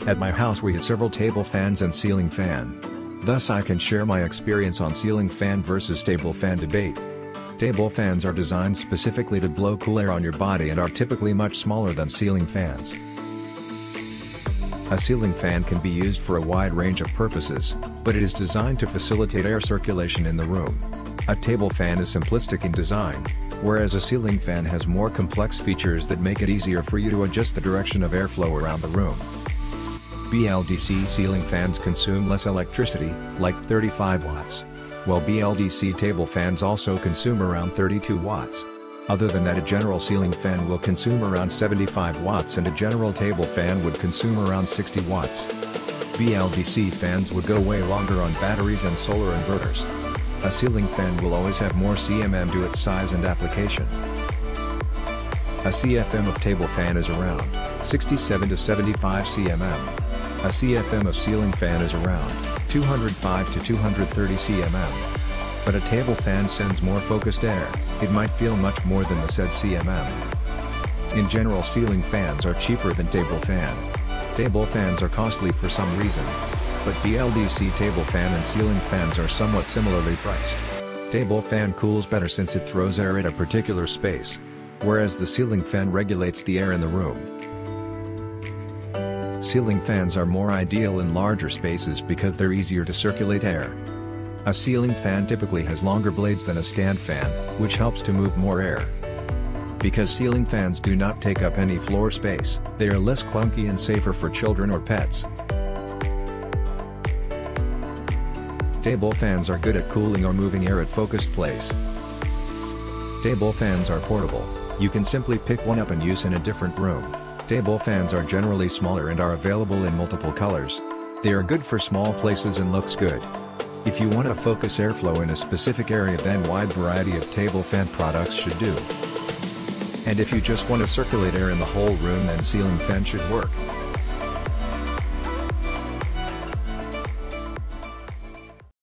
At my house we have several table fans and ceiling fan. Thus I can share my experience on ceiling fan versus table fan debate. Table fans are designed specifically to blow cool air on your body and are typically much smaller than ceiling fans. A ceiling fan can be used for a wide range of purposes, but it is designed to facilitate air circulation in the room. A table fan is simplistic in design, whereas a ceiling fan has more complex features that make it easier for you to adjust the direction of airflow around the room. BLDC ceiling fans consume less electricity, like 35 watts, while BLDC table fans also consume around 32 watts. Other than that, a general ceiling fan will consume around 75 watts and a general table fan would consume around 60 watts. BLDC fans would go way longer on batteries and solar inverters. A ceiling fan will always have more CMM due to its size and application. A CFM of table fan is around 67 to 75 cmm. A CFM of ceiling fan is around 205 to 230 cmm. But a table fan sends more focused air, it might feel much more than the said cmm. In general, ceiling fans are cheaper than table fan. Table fans are costly for some reason. But BLDC table fan and ceiling fans are somewhat similarly priced. Table fan cools better since it throws air at a particular space, whereas the ceiling fan regulates the air in the room. Ceiling fans are more ideal in larger spaces because they're easier to circulate air. A ceiling fan typically has longer blades than a stand fan, which helps to move more air. Because ceiling fans do not take up any floor space, they are less clunky and safer for children or pets. Table fans are good at cooling or moving air at focused place. Table fans are portable, you can simply pick one up and use in a different room. Table fans are generally smaller and are available in multiple colors. They are good for small places and looks good. If you want to focus airflow in a specific area, then wide variety of table fan products should do. And if you just want to circulate air in the whole room, then ceiling fan should work.